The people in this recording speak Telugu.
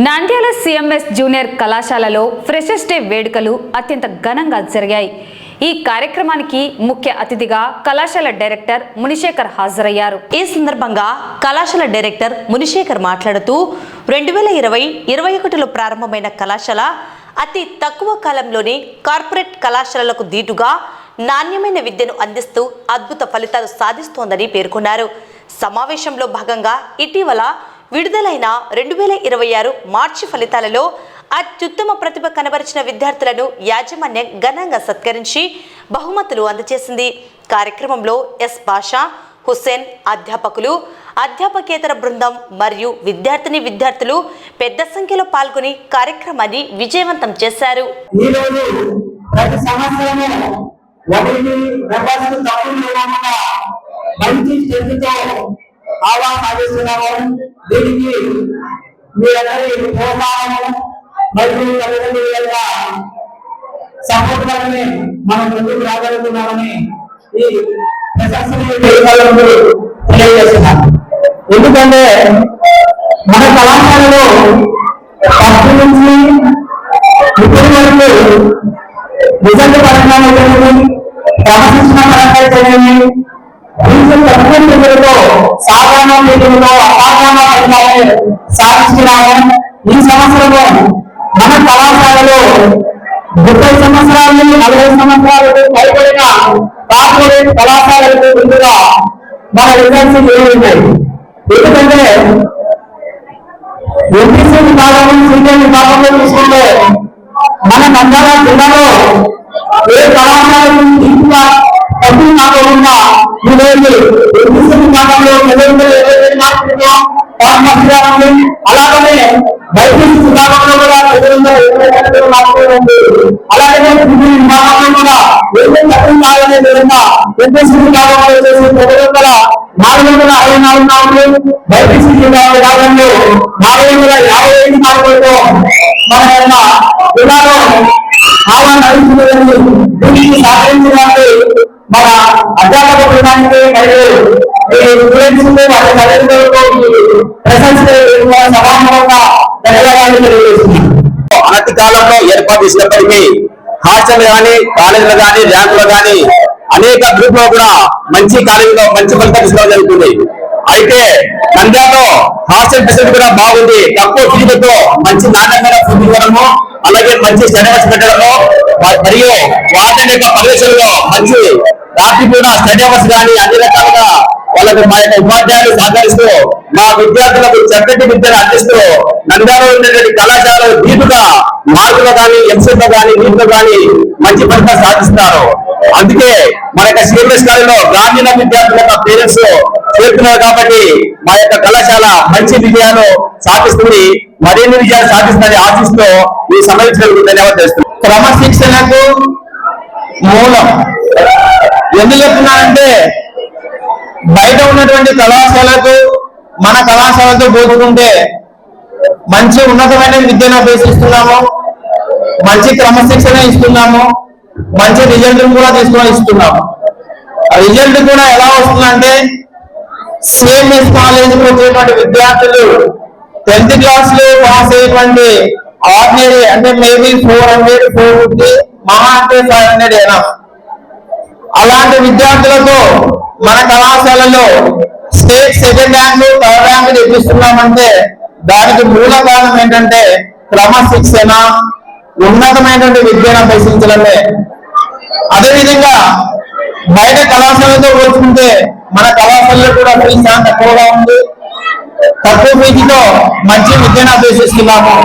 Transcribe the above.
నంద్యాల సిఎంఎస్ జూనియర్ కళాశాలలో ఫ్రెషర్స్ డే వేడుకలు అత్యంత ఘనంగా జరిగాయి। ఈ కార్యక్రమానికి ముఖ్య అతిథిగా కళాశాల డైరెక్టర్ మునిశేఖర్ హాజరయ్యారు। ఈ సందర్భంగా కళాశాల డైరెక్టర్ మునిశేఖర్ మాట్లాడుతూ 2020-21లో ప్రారంభమైన కళాశాల అతి తక్కువ కాలంలోనే కార్పొరేట్ కళాశాలలకు దీటుగా నాణ్యమైన విద్యను అందిస్తూ అద్భుత ఫలితాలు సాధిస్తోందని పేర్కొన్నారు। సమావేశంలో భాగంగా ఇటీవల విడుదలైన 2026 మార్చి ఫలితాలలో అత్యుత్తమ ప్రతిభ కనబరిచిన విద్యార్థులను యాజమాన్యం ఘనంగా సత్కరించి బహుమతులు అందజేసింది। కార్యక్రమంలో ఎస్ భాషా, హుస్సేన్, అధ్యాపకులు, అధ్యాపకేతర బృందం మరియు విద్యార్థులు పెద్ద సంఖ్యలో పాల్గొని కార్యక్రమాన్ని విజయవంతం చేశారు। దీనికి మీరందరి ప్రోత్సాహము మరియు తల్లిదండ్రుల యొక్క సపోర్ట్ వల్లనే మనం ముందుకు రాగలుగుతున్నామని ఈ తెలియజేస్తున్నాం। ఎందుకంటే మన కళాశాలలో ఫస్ట్ నుంచి ఇప్పటి వరకు రిజల్ట్ పరంగా క్రమశిక్షణ పరంగా చేయండి, సాధారణ రీతిలో అపాధాన ఫలితాలను సాధించినాము। ఈ సంవత్సరంలో మన కళాశాలలో 30 సంవత్సరాలు 40 సంవత్సరాలకు పైబడిన కార్పొరేట్ కళాశాలకు ముందుగా మన రిజల్ట్స్ ఉన్నాయి। ఎందుకంటే ఎంపీసీ విభాగం, సీనియర్ విభాగంలో తీసుకుంటే మన నంద్యాల జిల్లాలో ఏ కళాశాలకు ఇంకా తక్కువ కాకుండా అలాగనే బైపీసీ విభాగంలో కూడా అలాగే విభాగంలో కూడా తక్కువ కావాలనే విధంగా ఎంపీసీ విభాగంలో వచ్చేసి 464 మార్కులు, బైపీసీ విభాగంలో 455 మార్కులతో మన యొక్క జిల్లాలో దీనికి సహకరించడానికి మన అధ్యాపక బృందానికి మరియు స్టూడెంట్స్ వారి తల్లిదండ్రులకు సమానంగా ధన్యవాదాలు తెలియజేస్తున్నాను। అనతి కాలంలో ఏర్పాటు చేసినప్పటికీ హాస్టల్ కానీ, కాలేజీలు కానీ, ర్యాంకులు కానీ అనేక గ్రూప్ లో కూడా మంచి కాలేజీలో మంచి ఫలితాలు తీసుకోవడం జరుగుతుంది। అయితే నంద్యాలలో హాస్టల్ ఫెసిలిటీ కూడా బాగుంది, తక్కువ ఫీజులతో మంచి నాణ్యమైన ఫుడ్ ఇవ్వడము, అలాగే మంచి స్టడీ అవర్స్ పెట్టడము మరియు వార్డెన్ యొక్క పర్యవేక్షణలో మంచి రాత్రి కూడా స్టడీ అవర్స్ కానీ అన్ని రకాలుగా వాళ్ళకు మా యొక్క ఉపాధ్యాయులు సహకరిస్తూ మా విద్యార్థులకు చక్కటి విద్యను అందిస్తూ నంద్యాలలో ఉండేటువంటి కళాశాలలో దీటుగా మార్కులు కానీ, ఎంసెట్లో కానీ, నీటిలో కానీ మంచి ఫలితాలు సాధిస్తారు। అందుకే మన యొక్క సిఎంఎస్ కాలేజీలో గ్రామీణ విద్యార్థుల యొక్క పేరెంట్స్ చేరుతున్నారు కాబట్టి మా యొక్క కళాశాల మంచి విజయాలు సాధిస్తుంది, మరిన్ని విజయాలు సాధిస్తుందని ఆశిస్తూ ఈ సమావేశాలకు ధన్యవాదాలు చేస్తున్నాను। క్రమశిక్షణకు మూలం ఎందుకు చెప్తున్నానంటే బయట ఉన్నటువంటి కళాశాలకు మన కళాశాలతో పోల్చుకుంటే మంచి ఉన్నతమైన విద్యను అభ్యసిస్తున్నాము, మంచి క్రమశిక్షణ ఇస్తున్నాము, మంచి రిజల్ట్ కూడా ఇస్తున్నాము। రిజల్ట్ కూడా ఎలా వస్తుందంటే సిఎంఎస్ కాలేజీకి వచ్చేటువంటి విద్యార్థులు 10th క్లాస్ లో పాస్ అయ్యేటువంటి ఆర్డినరీ అంటే మేబీ 400, 450, మహా అంటే 500 అయినా అలాంటి విద్యార్థులతో మన కళాశాలలో state second rank, third rank తెప్పిస్తున్నామంటే దానికి మూల కారణం ఏంటంటే క్రమశిక్షణ, ఉన్నతమైనటువంటి విద్యను అభ్యసించడమే। అదేవిధంగా బయట కళాశాలతో పోల్చుకుంటే మన కళాశాలలో కూడా ఫీజు చాలా తక్కువగా ఉంది, తక్కువ ఫీజుతో మంచి విద్యను అభ్యసిస్తున్నాము।